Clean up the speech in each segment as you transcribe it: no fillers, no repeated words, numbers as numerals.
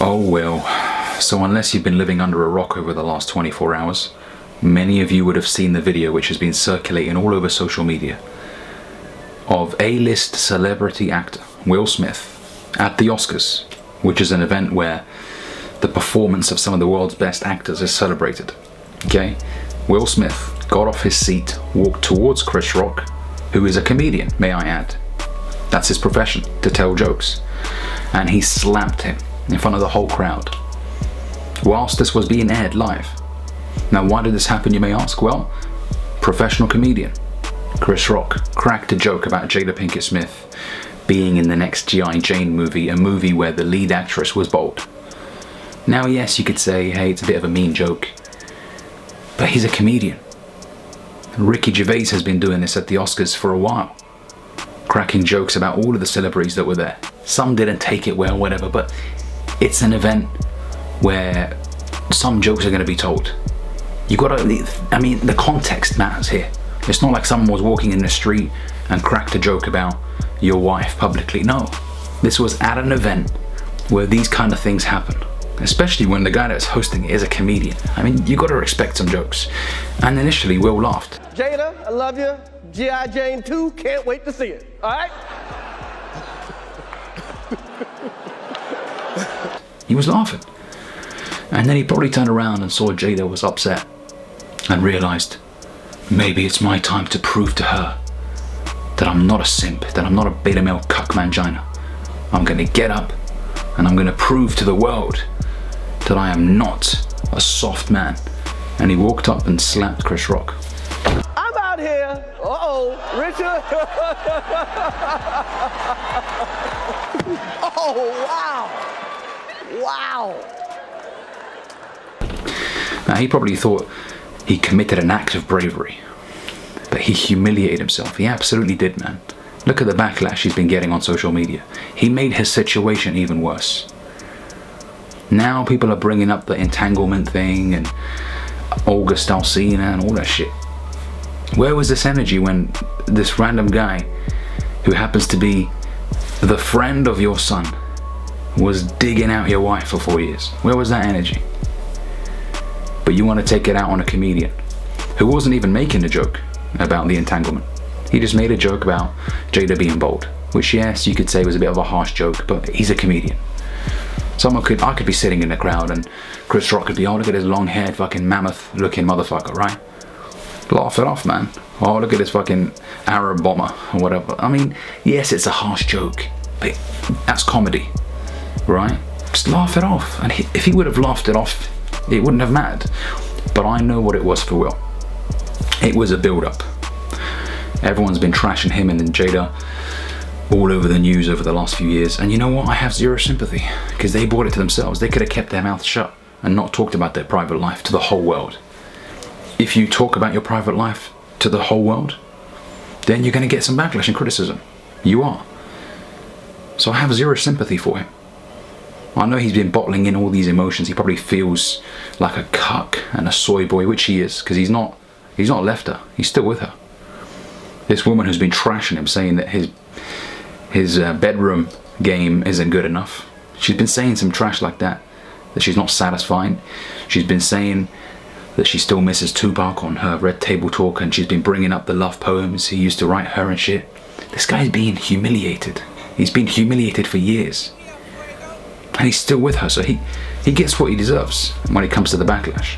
Oh well, so unless you've been living under a rock over the last 24 hours, many of you would have seen the video which has been circulating all over social media of A-list celebrity actor Will Smith at the Oscars, which is an event where the performance of some of the world's best actors is celebrated. Okay? Will Smith got off his seat, walked towards Chris Rock, who is a comedian, may I add. That's his profession, to tell jokes. And he slapped him in front of the whole crowd, whilst this was being aired live. Now, why did this happen, you may ask? Well, professional comedian Chris Rock cracked a joke about Jada Pinkett Smith being in the next G.I. Jane movie, a movie where the lead actress was bald. Now, yes, you could say, hey, it's a bit of a mean joke, but he's a comedian. Ricky Gervais has been doing this at the Oscars for a while, cracking jokes about all of the celebrities that were there. Some didn't take it well, whatever, but it's an event where some jokes are going to be told. You gotta, the context matters here. It's not like someone was walking in the street and cracked a joke about your wife publicly. No, this was at an event where these kind of things happen, especially when the guy that's hosting it is a comedian. You gotta expect some jokes. And initially, Will laughed. Jada, I love you. G.I. Jane 2, can't wait to see it. All right? He was laughing. And then he probably turned around and saw Jada was upset and realized, maybe it's my time to prove to her that I'm not a simp, that I'm not a beta male cuck mangina. I'm gonna get up and I'm gonna prove to the world that I am not a soft man. And he walked up and slapped Chris Rock. I'm out here. Richard. Oh, wow. Wow. Now, he probably thought he committed an act of bravery, but he humiliated himself. He absolutely did, man. Look at the backlash he's been getting on social media. He made his situation even worse. Now people are bringing up the entanglement thing and August Alsina and all that shit. Where was this energy when this random guy who happens to be the friend of your son was digging out your wife for 4 years? Where was that energy? But you want to take it out on a comedian who wasn't even making a joke about the entanglement. He just made a joke about Jada being bold, which, yes, you could say was a bit of a harsh joke, but he's a comedian. I could be sitting in the crowd and Chris Rock could be, oh, look at his long-haired fucking mammoth looking motherfucker, right? Laugh it off, man. Oh, look at this fucking Arab bomber or whatever. Yes, it's a harsh joke, but that's comedy, right? Just laugh it off. And if he would have laughed it off, it wouldn't have mattered. But I know what it was for Will. It was a build-up. Everyone's been trashing him and Jada all over the news over the last few years. And you know what? I have zero sympathy, because they brought it to themselves. They could have kept their mouth shut and not talked about their private life to the whole world. If you talk about your private life to the whole world, then you're going to get some backlash and criticism. You are. So I have zero sympathy for him. I know he's been bottling in all these emotions. He probably feels like a cuck and a soy boy, which he is, because he's not left her. He's still with her. This woman who's been trashing him, saying that his bedroom game isn't good enough. She's been saying some trash like that she's not satisfied. She's been saying that she still misses Tupac on her Red Table Talk, and she's been bringing up the love poems he used to write her and shit. This guy's being humiliated. He's been humiliated for years. And he's still with her, so he gets what he deserves when it comes to the backlash.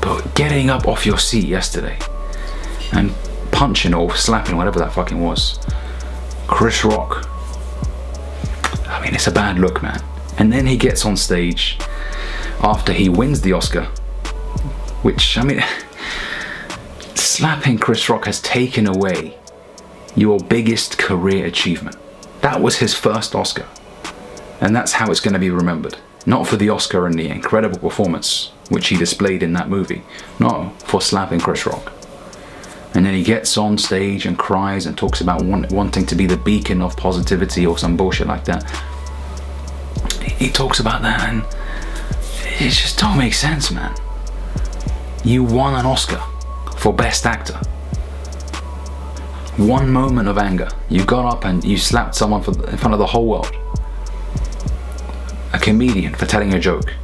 But getting up off your seat yesterday and punching or slapping, whatever that fucking was, Chris Rock, it's a bad look, man. And then he gets on stage after he wins the Oscar, which, slapping Chris Rock has taken away your biggest career achievement. That was his first Oscar. And that's how it's going to be remembered. Not for the Oscar and the incredible performance which he displayed in that movie. No, for slapping Chris Rock. And then he gets on stage and cries and talks about wanting to be the beacon of positivity or some bullshit like that. He talks about that and it just don't make sense, man. You won an Oscar for Best Actor. One moment of anger. You got up and you slapped someone in front of the whole world. a comedian for telling a joke.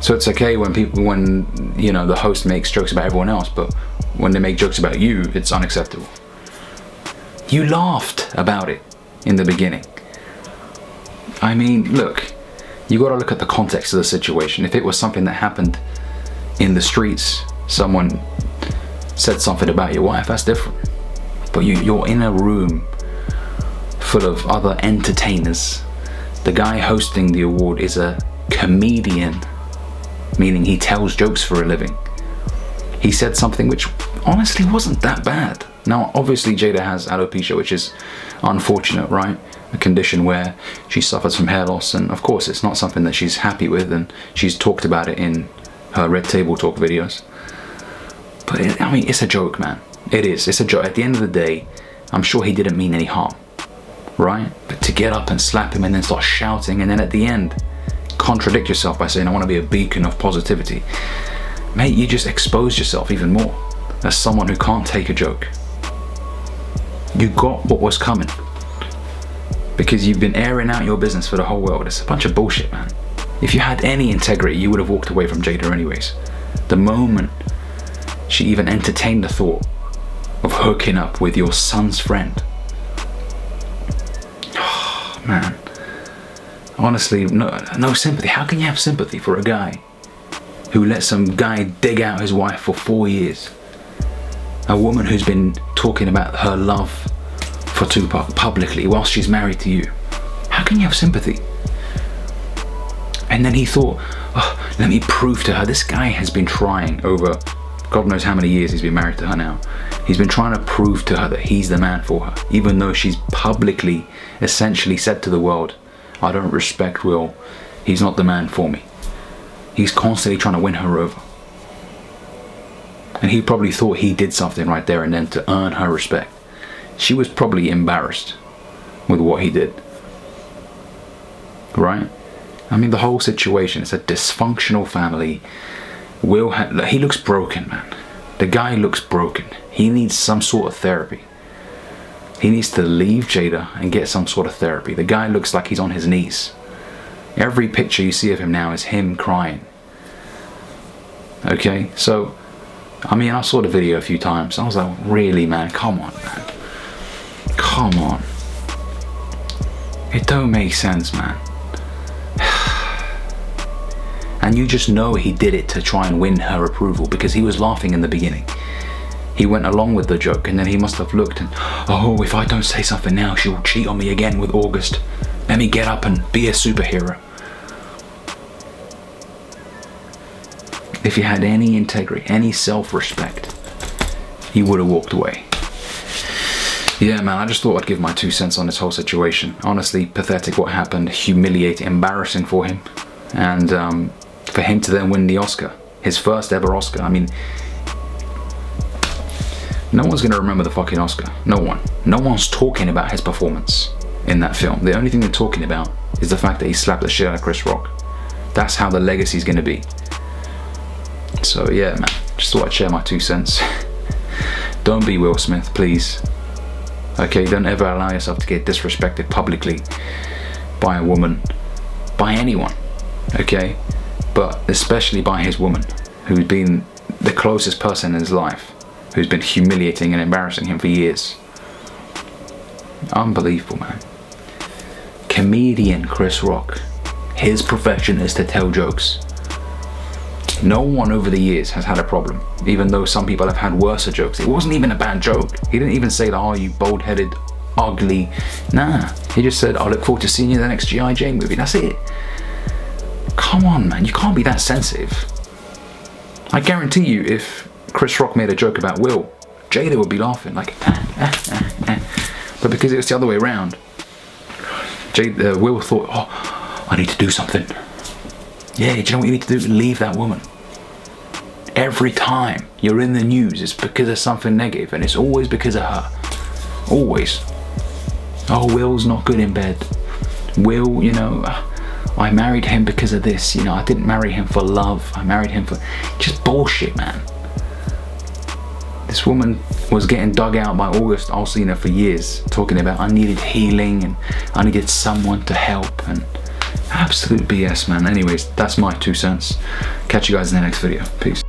So it's okay when the host makes jokes about everyone else, but when they make jokes about you, it's unacceptable. You laughed about it in the beginning. I mean, look, you got to look at the context of the situation. If it was something that happened in the streets, someone said something about your wife, that's different. But you're in a room full of other entertainers. The guy hosting the award is a comedian, meaning he tells jokes for a living. He said something which honestly wasn't that bad. Now, obviously Jada has alopecia, which is unfortunate, right? A condition where she suffers from hair loss, and of course it's not something that she's happy with, and she's talked about it in her Red Table Talk videos. But it's a joke, man. It's a joke. At the end of the day, I'm sure he didn't mean any harm, right? But to get up and slap him and then start shouting, and then at the end contradict yourself by saying, I want to be a beacon of positivity. Mate, you just exposed yourself even more as someone who can't take a joke. You got what was coming because you've been airing out your business for the whole world. It's a bunch of bullshit, man. If you had any integrity, you would have walked away from Jada anyways. The moment she even entertained the thought of hooking up with your son's friend. Oh, man. Honestly, no sympathy. How can you have sympathy for a guy who let some guy dig out his wife for 4 years? A woman who's been talking about her love for Tupac publicly whilst she's married to you. How can you have sympathy? And then he thought, oh, let me prove to her. This guy has been trying over God knows how many years he's been married to her now. He's been trying to prove to her that he's the man for her, even though she's publicly essentially said to the world, I don't respect Will. He's not the man for me. He's constantly trying to win her over. And he probably thought he did something right there and then to earn her respect. She was probably embarrassed with what he did. Right? I mean, the whole situation, it's a dysfunctional family. He looks broken, man. The guy looks broken. He needs some sort of therapy. He needs to leave Jada and get some sort of therapy. The guy looks like he's on his knees. Every picture you see of him now is him crying. Okay, so, I mean, I saw the video a few times. I was like, really, man? Come on, man. Come on. It don't make sense, man. And you just know he did it to try and win her approval because he was laughing in the beginning. He went along with the joke and then he must have looked and, oh, if I don't say something now, she'll cheat on me again with August. Let me get up and be a superhero. If you had any integrity, any self-respect, he would have walked away. Yeah, man, I just thought I'd give my 2 cents on this whole situation. Honestly, pathetic what happened, humiliating, embarrassing for him. And for him to then win the Oscar, his first ever Oscar. I mean, no one's going to remember the fucking Oscar. No one. No one's talking about his performance in that film. The only thing they're talking about is the fact that he slapped the shit out of Chris Rock. That's how the legacy's going to be. So yeah, man, just thought I'd share my 2 cents. Don't be Will Smith, please. Okay, don't ever allow yourself to get disrespected publicly by a woman, by anyone, okay? But especially by his woman, who's been the closest person in his life, who's been humiliating and embarrassing him for years. Unbelievable, man. Comedian Chris Rock, his profession is to tell jokes. No one over the years has had a problem, even though some people have had worse jokes. It wasn't even a bad joke. He didn't even say, oh, you bald-headed, ugly. Nah, he just said, I look forward to seeing you in the next G.I. Jane movie. That's it. Come on, man, you can't be that sensitive. I guarantee you, if Chris Rock made a joke about Will, Jada would be laughing like, But because it was the other way around, Will thought, oh, I need to do something. Yeah, do you know what you need to do? Leave that woman. Every time you're in the news, it's because of something negative, and it's always because of her. Always. Oh, Will's not good in bed. Will, I married him because of this. I didn't marry him for love. I married him for... Just bullshit, man. This woman was getting dug out by August Alsina for years, talking about I needed healing and I needed someone to help, and Absolute BS, man. Anyways, that's my 2 cents. Catch you guys in the next video. Peace.